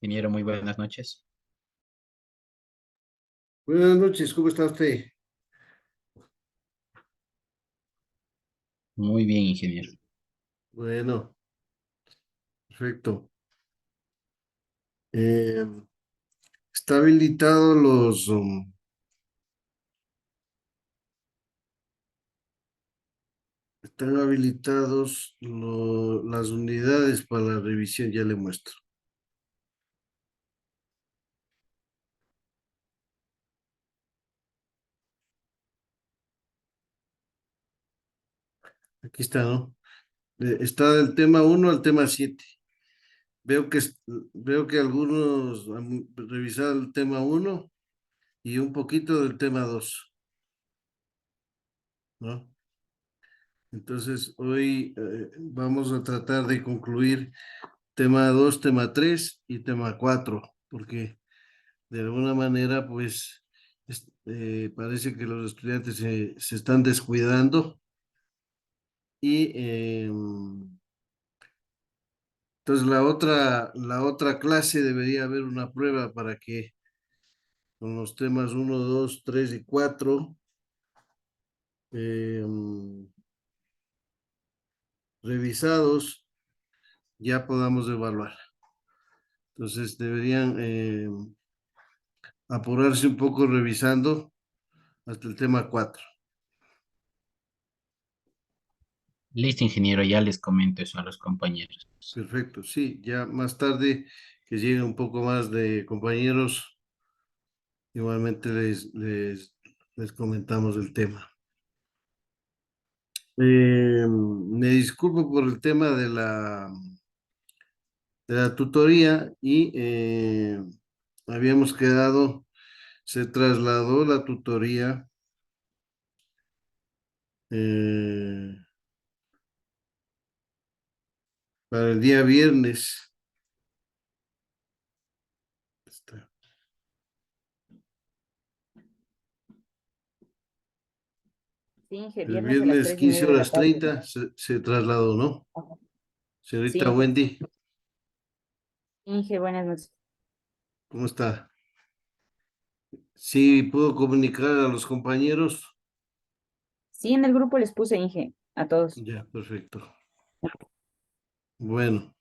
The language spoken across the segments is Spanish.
Ingeniero, muy buenas noches. Buenas noches, ¿cómo está usted? Muy bien, ingeniero. Bueno, perfecto. Eh, está habilitado están habilitados las unidades para la revisión, ya le muestro. Aquí está, ¿no? Está del tema 1 al tema 7. Veo que algunos han revisado el tema 1 y un poquito del tema 2, ¿no? Entonces, hoy vamos a tratar de concluir tema 2, tema 3 y tema 4, porque de alguna manera, pues, parece que los estudiantes se están descuidando y entonces la otra clase debería haber una prueba para que con los temas 1, 2, 3 y 4 revisados ya podamos evaluar. Entonces deberían apurarse un poco revisando hasta el tema 4. Listo, ingeniero, ya les comento eso a los compañeros. Perfecto, sí, ya más tarde que llegue un poco más de compañeros, igualmente les comentamos el tema. Me disculpo por el tema de la tutoría y habíamos quedado, se trasladó la tutoría eh, para el día viernes. Está. Sí, Inge, El viernes a las viernes 15 3:30 de la horas tarde. 30 se trasladó, ¿no? Ajá. Señorita Sí, Wendy, Inge, buenas noches. ¿cómo está? Sí, puedo comunicar a los compañeros. Sí, en el grupo les puse Inge a todos. Ya, perfecto. Bueno,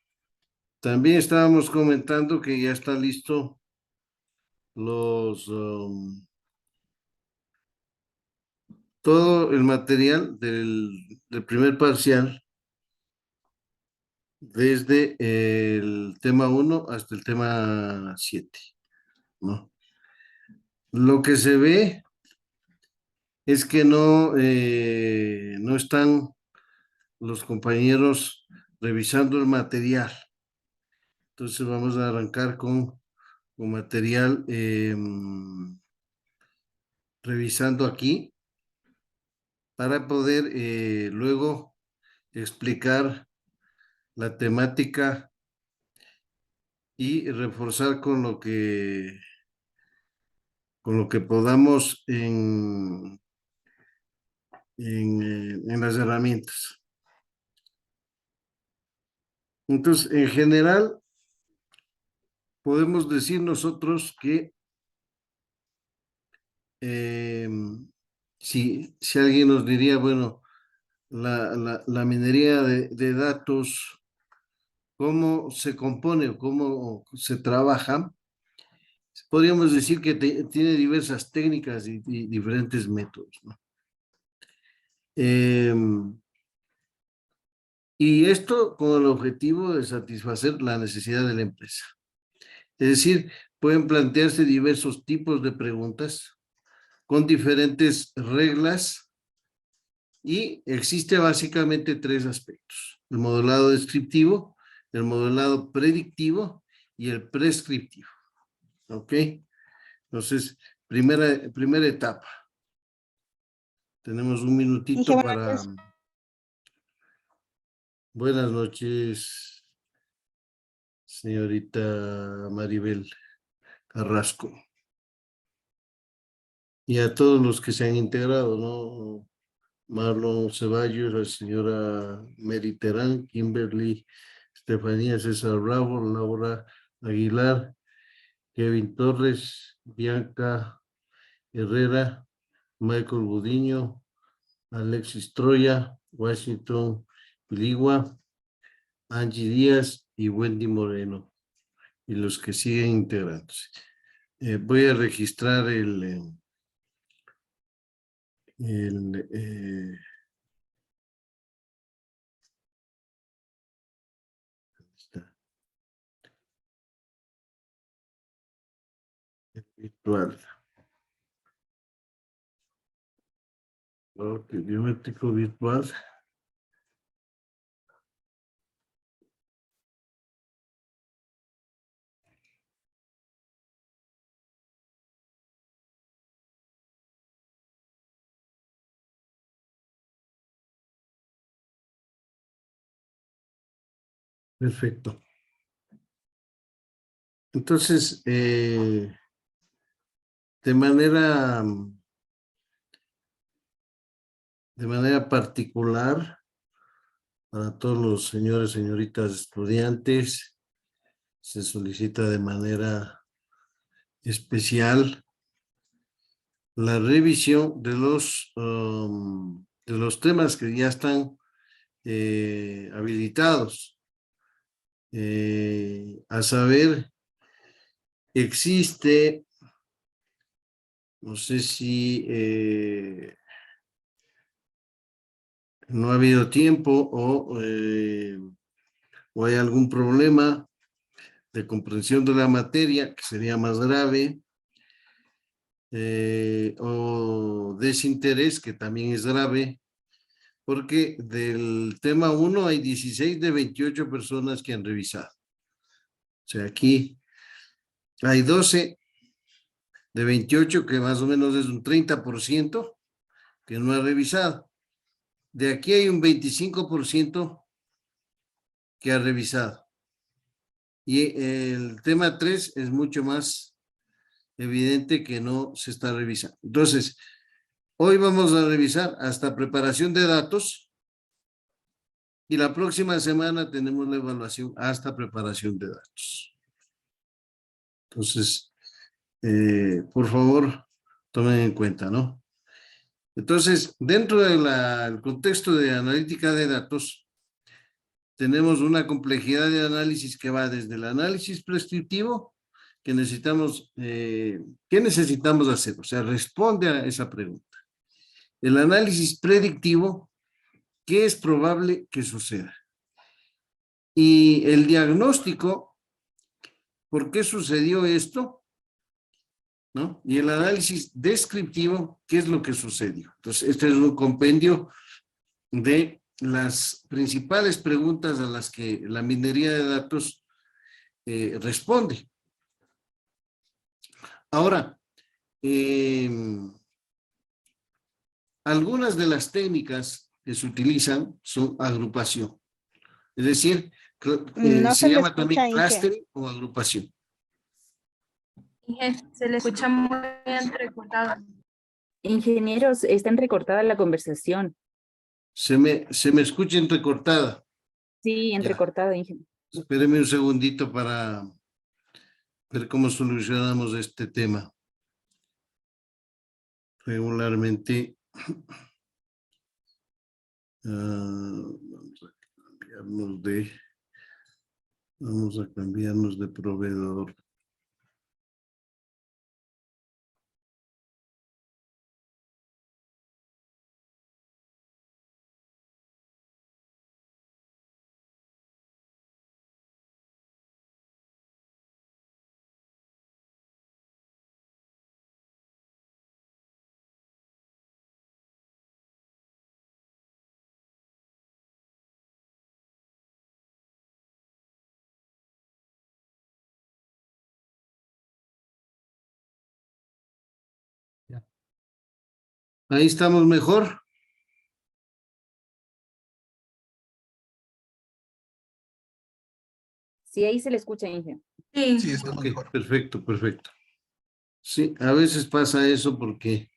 también estábamos comentando que ya está listo todo el material del primer parcial, desde el tema 1 hasta el tema 7, ¿no? Lo que se ve es que no están los compañeros revisando el material. Entonces vamos a arrancar con material revisando aquí para poder luego explicar la temática y reforzar con lo que podamos en las herramientas. Entonces, en general, podemos decir nosotros que eh, si alguien nos diría, bueno, la minería de datos, cómo se compone o cómo se trabaja, podríamos decir que tiene diversas técnicas y diferentes métodos, ¿no? Y esto con el objetivo de satisfacer la necesidad de la empresa. Es decir, pueden plantearse diversos tipos de preguntas con diferentes reglas y existe básicamente tres aspectos: el modelado descriptivo, el modelado predictivo y el prescriptivo. ¿Ok? Entonces, primera etapa. Tenemos un Inge, minutito buenas para... noches. Buenas noches, señorita Maribel Carrasco. Y a todos los que se han integrado, ¿no? Marlon Ceballos, la señora Mary Terán, Kimberly, Estefanía, César Bravo, Laura Aguilar, Kevin Torres, Bianca Herrera, Michael Budiño, Alexis Troya, Washington Piligua, Angie Díaz y Wendy Moreno, y los que siguen integrándose. Voy a registrar ¿dónde está? El virtual. Ok, biométrico virtual. Perfecto. Entonces, de manera particular, para todos los señores, señoritas estudiantes, se solicita de manera especial la revisión de los temas que ya están habilitados. A saber, existe, no sé si no ha habido tiempo o hay algún problema de comprensión de la materia, que sería más grave, o desinterés, que también es grave, porque del tema 1 hay 16 de 28 personas que han revisado. O sea, aquí hay 12 de 28, que más o menos es un 30% que no ha revisado. De aquí hay un 25% que ha revisado. Y el tema 3 es mucho más evidente que no se está revisando. Entonces, hoy vamos a revisar hasta preparación de datos y la próxima semana tenemos la evaluación hasta preparación de datos. Entonces, por favor, tomen en cuenta, ¿no? Entonces, dentro del contexto de analítica de datos, tenemos una complejidad de análisis que va desde el análisis prescriptivo, que necesitamos, ¿qué necesitamos hacer? O sea, responde a esa pregunta. El análisis predictivo, ¿qué es probable que suceda? Y el diagnóstico, ¿por qué sucedió esto? ¿No? Y el análisis descriptivo, ¿qué es lo que sucedió? Entonces, este es un compendio de las principales preguntas a las que la minería de datos responde. Ahora, algunas de las técnicas que se utilizan son agrupación. Es decir, No se se le llama también escucha, Inge. clustering o agrupación. Inge, se le escucha muy entrecortado. Ingenieros, está entrecortada la conversación. Se me escucha entrecortada. Sí, Ya. entrecortada, ingeniero. Espéreme un segundito para ver cómo solucionamos este tema. Regularmente, vamos a cambiarnos de proveedor. Ahí estamos mejor. Sí, ahí se le escucha, Inge. Sí, Sí, está Ok, mejor. perfecto, perfecto. Sí, a veces pasa eso porque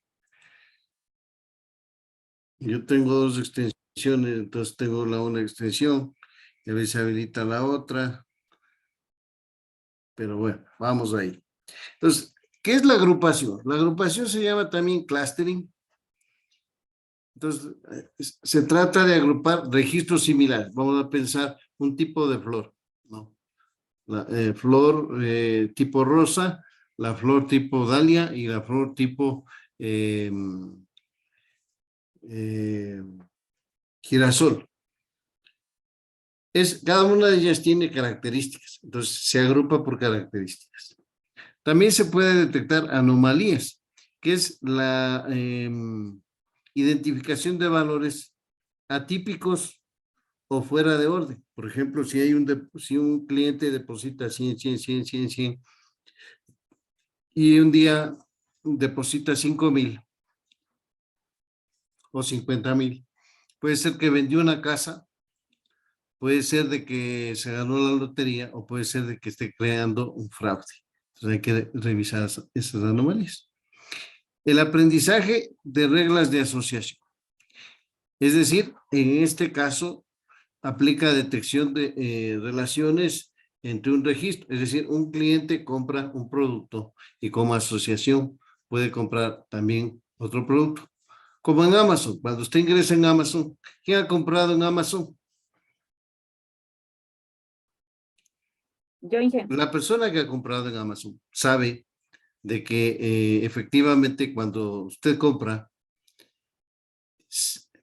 yo tengo dos extensiones, entonces tengo una extensión y a veces habilita la otra. pero bueno, vamos ahí. Entonces, ¿qué es la agrupación? La agrupación se llama también clustering. Entonces, se trata de agrupar registros similares. Vamos a pensar un tipo de flor, ¿no? La flor tipo rosa, la flor tipo dalia y la flor tipo eh, eh, girasol. Cada una de ellas tiene características, entonces se agrupa por características. También se puede detectar anomalías, que es la identificación de valores atípicos o fuera de orden. Por ejemplo, si un cliente deposita 100, 100, 100, 100, 100 y un día deposita 5,000 o 50,000, puede ser que vendió una casa, puede ser de que se ganó la lotería o puede ser de que esté creando un fraude. Entonces hay que revisar esas anomalías. El aprendizaje de reglas de asociación. Es decir, en este caso, aplica detección de relaciones entre un registro. Es decir, un cliente compra un producto y como asociación puede comprar también otro producto. Como en Amazon, cuando usted ingresa en Amazon, ¿quién ha comprado en Amazon? Yo, Inge. La persona que ha comprado en Amazon sabe de que efectivamente cuando usted compra,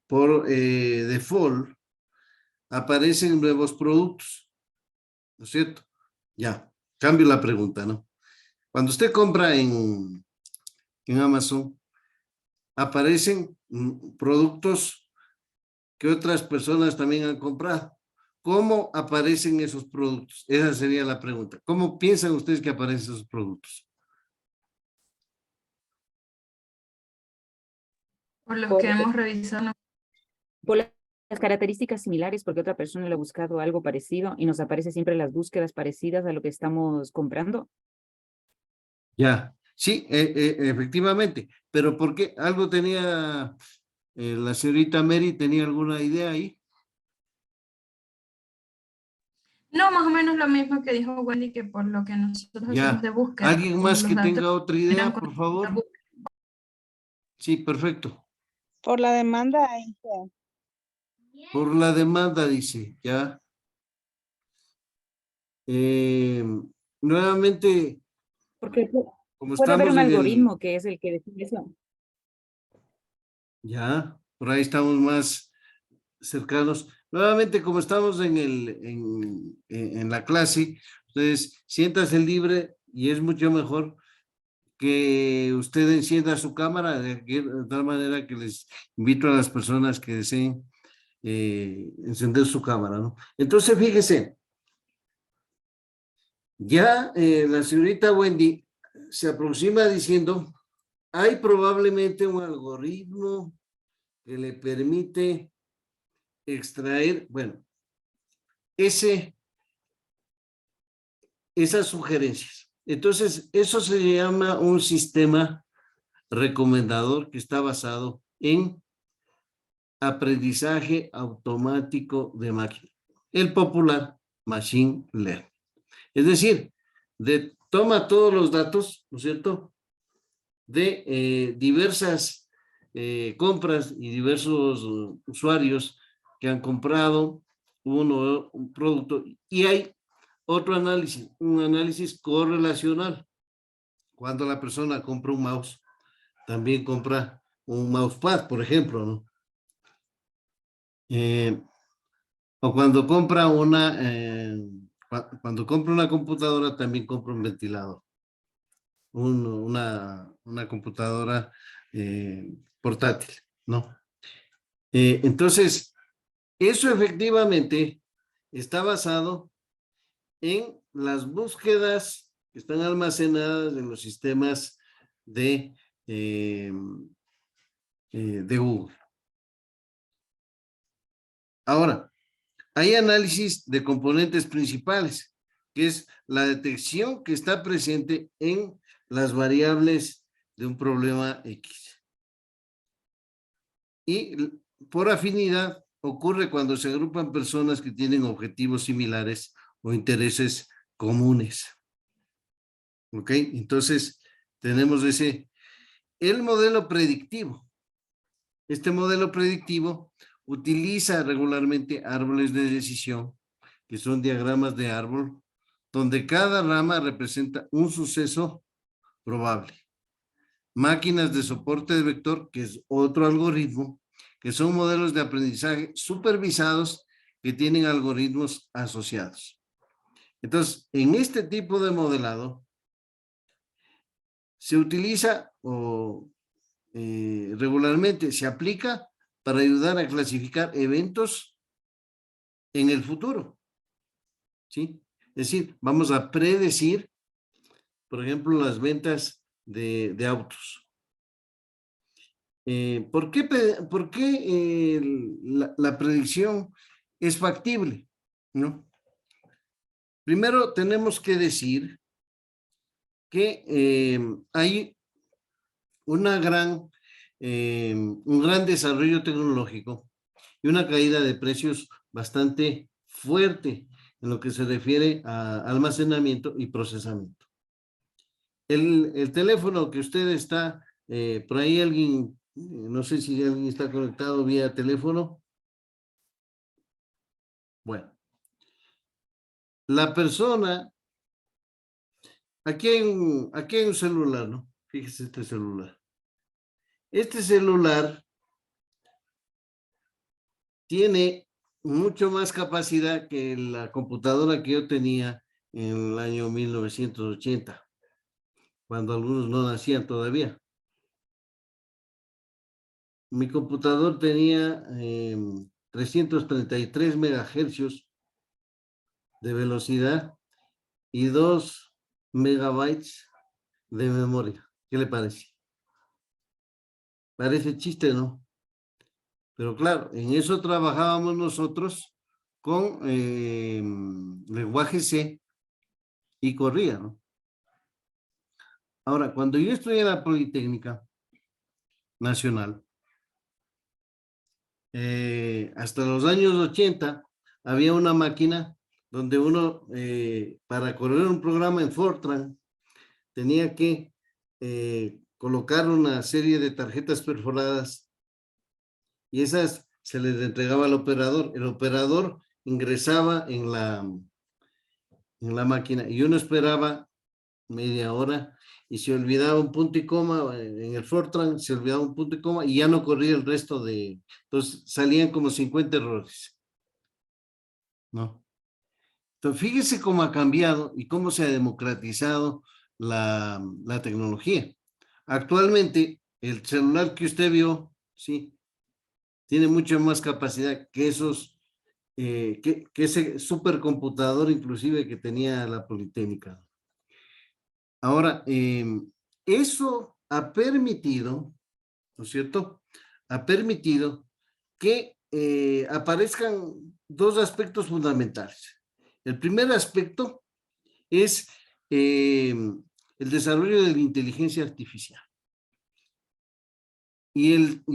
por default, aparecen nuevos productos, ¿no es cierto? Ya, cambio la pregunta, ¿no? Cuando usted compra en Amazon, aparecen productos que otras personas también han comprado. ¿Cómo aparecen esos productos? Esa sería la pregunta. ¿Cómo piensan ustedes que aparecen esos productos? Por los que Por, hemos revisado. por las características similares, porque otra persona le ha buscado algo parecido y nos aparece siempre las búsquedas parecidas a lo que estamos comprando. Ya, sí, efectivamente. Pero ¿por qué? ¿Algo tenía la señorita Mary? ¿Tenía alguna idea ahí? No, más o menos lo mismo que dijo Wendy, que por lo que nosotros hacemos Ya. de búsqueda, ¿Alguien como más los que datos tenga otra eran idea, con por la favor? búsqueda. Sí, perfecto. Por la demanda, Por la demanda, dice, ya. Eh, nuevamente, Porque como puede haber estamos un en el, algoritmo que es el que define eso. ya, por ahí estamos más cercanos. Nuevamente, como estamos en la clase, entonces, siéntase libre y es mucho mejor que usted encienda su cámara, de tal manera que les invito a las personas que deseen encender su cámara, ¿no? Entonces, fíjese, ya la señorita Wendy se aproxima diciendo, hay probablemente un algoritmo que le permite extraer, bueno, esas sugerencias. Entonces, eso se llama un sistema recomendador que está basado en aprendizaje automático de máquina, el popular Machine Learning. Es decir, toma todos los datos, ¿no es cierto?, de diversas compras y diversos usuarios que han comprado un producto y hay otro análisis, un análisis correlacional. Cuando la persona compra un mouse, también compra un mousepad, por ejemplo, ¿no? O cuando compra una computadora, también compra un ventilador, una computadora portátil, ¿no? Entonces, eso efectivamente está basado en las búsquedas que están almacenadas en los sistemas de Google. Ahora, hay análisis de componentes principales, que es la detección que está presente en las variables de un problema X. Y por afinidad ocurre cuando se agrupan personas que tienen objetivos similares o intereses comunes. ¿Ok? Entonces, tenemos el modelo predictivo. Este modelo predictivo utiliza regularmente árboles de decisión, que son diagramas de árbol, donde cada rama representa un suceso probable. Máquinas de soporte de vector, que es otro algoritmo, que son modelos de aprendizaje supervisados que tienen algoritmos asociados. Entonces, en este tipo de modelado, se utiliza o regularmente se aplica para ayudar a clasificar eventos en el futuro, ¿sí? Es decir, vamos a predecir, por ejemplo, las ventas de autos. ¿Por qué la predicción es factible? ¿No? Primero tenemos que decir que hay un gran desarrollo tecnológico y una caída de precios bastante fuerte en lo que se refiere a almacenamiento y procesamiento. El teléfono que usted está, por ahí alguien, no sé si alguien está conectado vía teléfono. Bueno, la persona, aquí hay un celular, ¿no? Fíjese este celular. Este celular tiene mucho más capacidad que la computadora que yo tenía en el año 1980, cuando algunos no nacían todavía. Mi computador tenía 333 megahercios de velocidad y 2 megabytes de memoria. ¿Qué le parece? Parece chiste, ¿no? Pero claro, en eso trabajábamos nosotros con lenguaje C y corría, ¿no? Ahora, cuando yo estudié en la Politécnica Nacional, hasta los años 80, había una máquina donde uno, para correr un programa en Fortran, tenía que colocar una serie de tarjetas perforadas y esas se les entregaba al operador. El operador ingresaba en la máquina y uno esperaba media hora y se olvidaba un punto y coma en el Fortran, se olvidaba un punto y coma y ya no corría el resto entonces salían como 50 errores, ¿no? Entonces fíjese cómo ha cambiado y cómo se ha democratizado la tecnología. Actualmente el celular que usted vio, sí, tiene mucha más capacidad que que ese supercomputador inclusive que tenía la Politécnica. Ahora, eso ha permitido, ¿no es cierto? Ha permitido que aparezcan dos aspectos fundamentales. El primer aspecto es el desarrollo de la inteligencia artificial. Y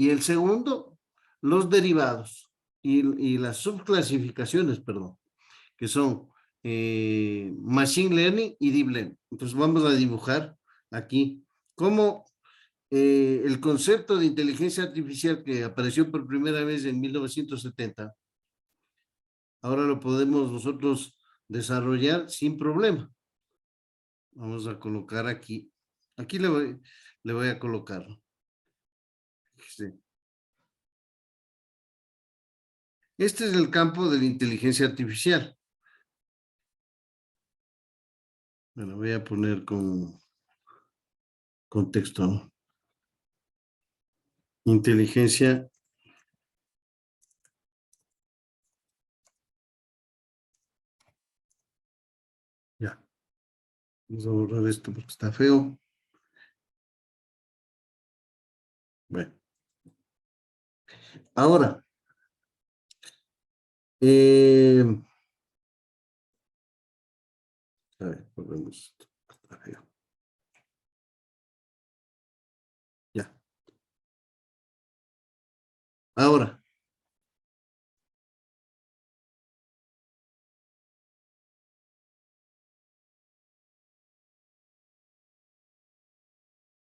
el segundo, los derivados y las subclasificaciones, perdón, que son Machine Learning y Deep Learning. Entonces vamos a dibujar aquí cómo el concepto de inteligencia artificial que apareció por primera vez en 1970, ahora lo podemos nosotros desarrollar sin problema. Vamos a colocar aquí. Aquí le voy a colocar. Este es el campo de la inteligencia artificial. Me lo voy a poner con contexto, ¿no? Inteligencia ya. Vamos a borrar esto porque está feo. Bueno. Ahora, a ver, volvemos esto. Está feo. Ya. Ahora,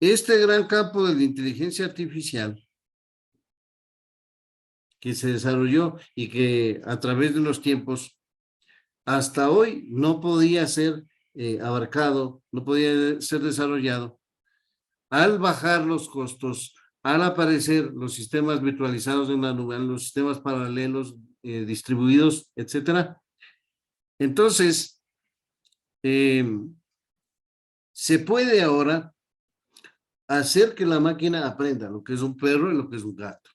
Este gran campo de la inteligencia artificial que se desarrolló y que a través de los tiempos hasta hoy no podía ser abarcado, no podía ser desarrollado, al bajar los costos, al aparecer los sistemas virtualizados en la nube, los sistemas paralelos distribuidos, etcétera. Entonces, se puede ahora hacer que la máquina aprenda lo que es un perro y lo que es un gato,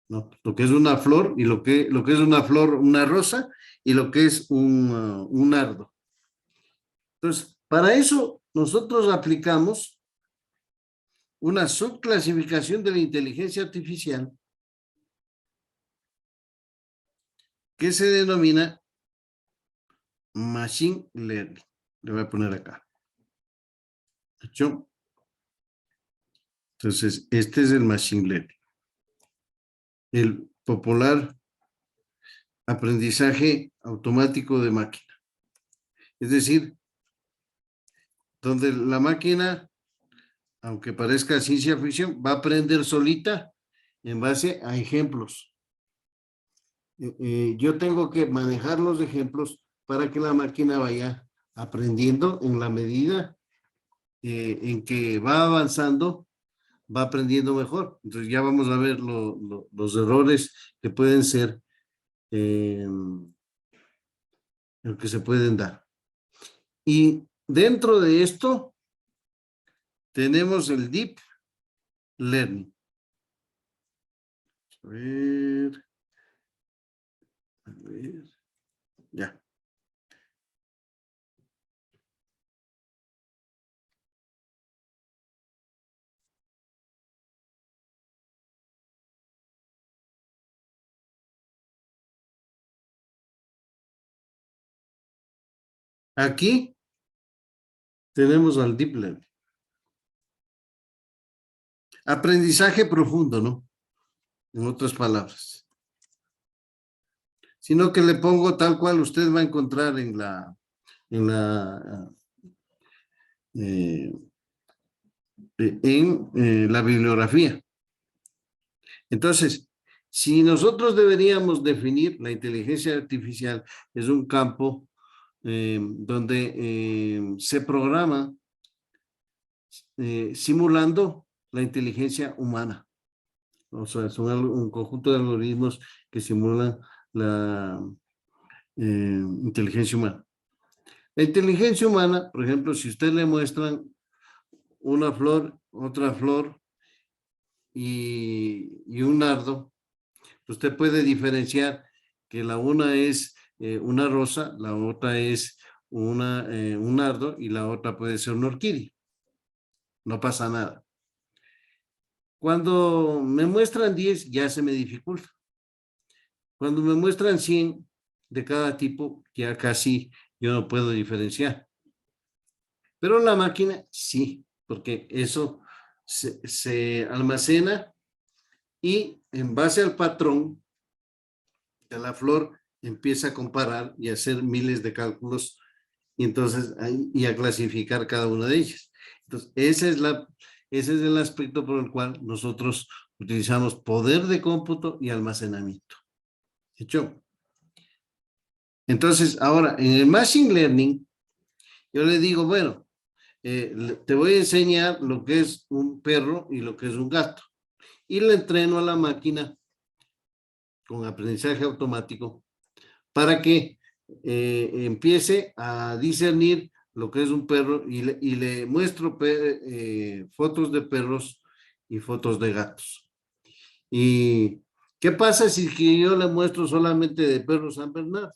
¿no? Lo que es una flor y lo que es una flor, una rosa, y lo que es un nardo. Entonces, para eso nosotros aplicamos una subclasificación de la inteligencia artificial que se denomina Machine Learning. Le voy a poner acá. ¿Hecho? Entonces, este es el Machine Learning. El popular aprendizaje automático de máquina. Es decir, donde la máquina, aunque parezca ciencia ficción, va a aprender solita en base a ejemplos. Yo tengo que manejar los ejemplos para que la máquina vaya aprendiendo en la medida en que va avanzando, va aprendiendo mejor. Entonces ya vamos a ver los errores que pueden ser, lo que se pueden dar. Y dentro de esto tenemos el Deep Learning. A ver, ya. Aquí tenemos al Deep Learning. Aprendizaje profundo, ¿no? En otras palabras. Sino que le pongo tal cual usted va a encontrar en la bibliografía. Entonces, si nosotros deberíamos definir la inteligencia artificial, es un campo donde se programa simulando la inteligencia humana. O sea, son un conjunto de algoritmos que simulan la inteligencia humana. La inteligencia humana, por ejemplo, si usted le muestran una flor, otra flor y un nardo, usted puede diferenciar que la una es una rosa, la otra es un nardo y la otra puede ser una orquídea. No pasa nada. Cuando me muestran 10 ya se me dificulta. Cuando me muestran 100 de cada tipo, ya casi yo no puedo diferenciar. Pero la máquina sí, porque eso se almacena y en base al patrón de la flor empieza a comparar y a hacer miles de cálculos y entonces y a clasificar cada una de ellas. Entonces, ese es el aspecto por el cual nosotros utilizamos poder de cómputo y almacenamiento. ¿Hecho? Entonces, ahora, en el Machine Learning, yo le digo, bueno, te voy a enseñar lo que es un perro y lo que es un gato. Y le entreno a la máquina con aprendizaje automático para que empiece a discernir lo que es un perro y le muestro fotos de perros y fotos de gatos. ¿Y qué pasa si que yo le muestro solamente de perros San Bernardo?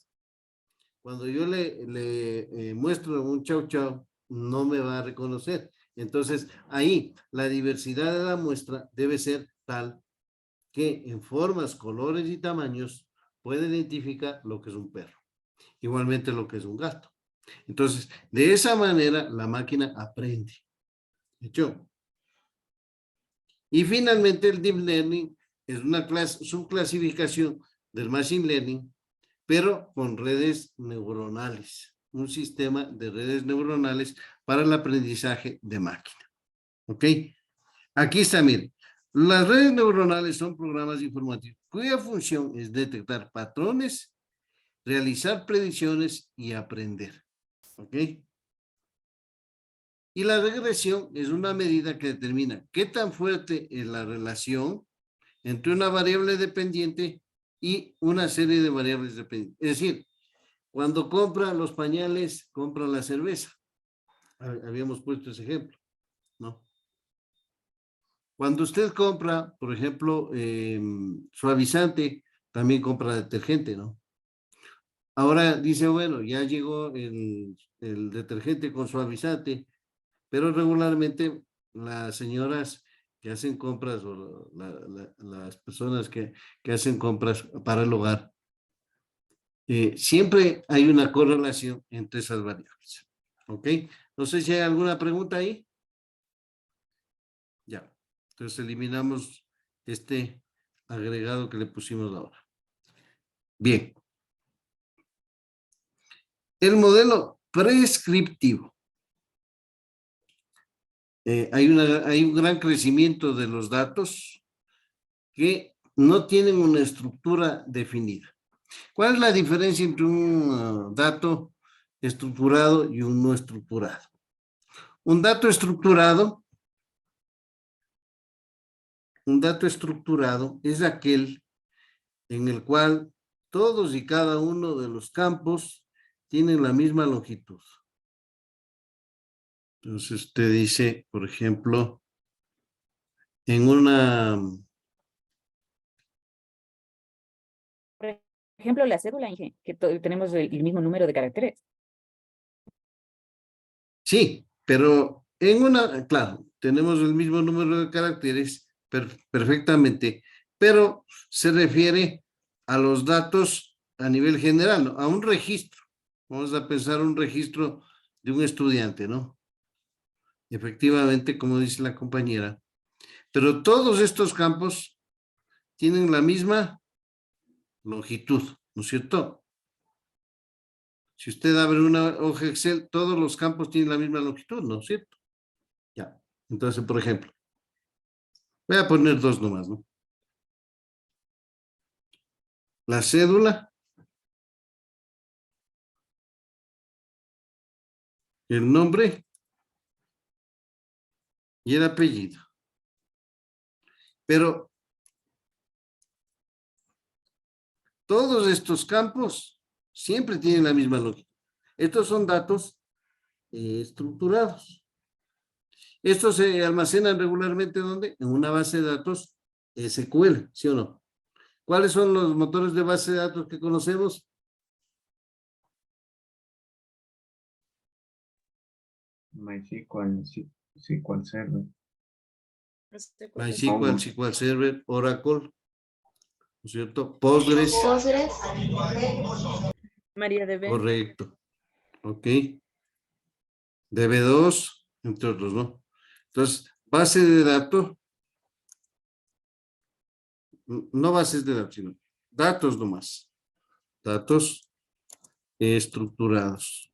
Cuando yo le muestro un chau chau, no me va a reconocer. Entonces, ahí la diversidad de la muestra debe ser tal que en formas, colores y tamaños puede identificar lo que es un perro. Igualmente lo que es un gato. Entonces, de esa manera la máquina aprende. ¿Hecho? Y finalmente el Deep Learning es una subclasificación del Machine Learning, pero con redes neuronales. Un sistema de redes neuronales para el aprendizaje de máquina. ¿Ok? Aquí está, mire. Las redes neuronales son programas informativos cuya función es detectar patrones, realizar predicciones y aprender. ¿Ok? Y la regresión es una medida que determina qué tan fuerte es la relación entre una variable dependiente y una serie de variables dependientes. Es decir, cuando compra los pañales, compra la cerveza. Habíamos puesto ese ejemplo, ¿no? Cuando usted compra, por ejemplo, suavizante, también compra detergente, ¿no? Ahora dice, bueno, ya llegó el detergente con suavizante, pero regularmente las señoras que hacen compras o las personas que hacen compras para el hogar, siempre hay una correlación entre esas variables. ¿Ok? No sé si hay alguna pregunta ahí. Ya. Entonces eliminamos este agregado que le pusimos ahora. Bien. El modelo prescriptivo. Hay un gran crecimiento de los datos que no tienen una estructura definida. ¿Cuál es la diferencia entre un dato estructurado y un no estructurado? Un dato estructurado es aquel en el cual todos y cada uno de los campos tienen la misma longitud. Entonces usted dice, por ejemplo, en una... Por ejemplo, la cédula, Inge, que tenemos el mismo número de caracteres. Sí, pero en una, claro, tenemos el mismo número de caracteres perfectamente, pero se refiere a los datos a nivel general, ¿no? A un registro. Vamos a pensar un registro de un estudiante, ¿no? Efectivamente, como dice la compañera, pero todos estos campos tienen la misma longitud, ¿no es cierto? Si usted abre una hoja Excel, todos los campos tienen la misma longitud, ¿no es cierto? Ya. Entonces, por ejemplo, voy a poner dos nomás, ¿no? La cédula, el nombre y el apellido. Pero todos estos campos siempre tienen la misma longitud. Estos son datos estructurados. Estos se almacenan regularmente, ¿dónde? En una base de datos SQL, ¿sí o no? ¿Cuáles son los motores de base de datos que conocemos? MySQL, SQL Server. MySQL, SQL Server, Oracle, ¿no es cierto? Postgres. MariaDB. Correcto. Ok. DB2, entre otros, ¿no? Entonces, base de datos, no bases de datos, sino datos nomás. Datos estructurados.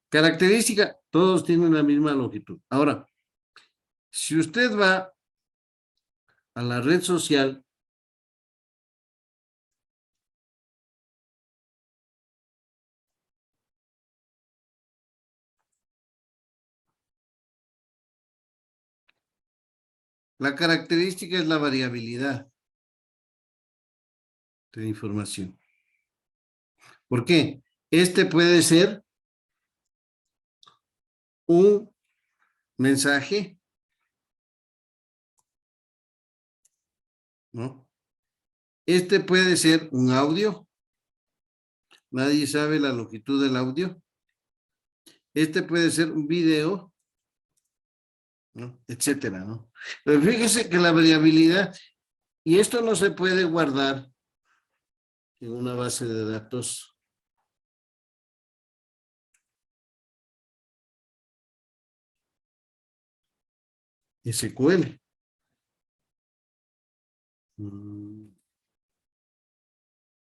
Característica, todos tienen la misma longitud. Ahora, si usted va a la red social, la característica es la variabilidad de información. ¿Por qué? Este puede ser un mensaje, ¿no? Este puede ser un audio. Nadie sabe la longitud del audio. Este puede ser un video, ¿no? Etcétera, ¿no? Pero fíjese que la variabilidad, y esto no se puede guardar en una base de datos SQL.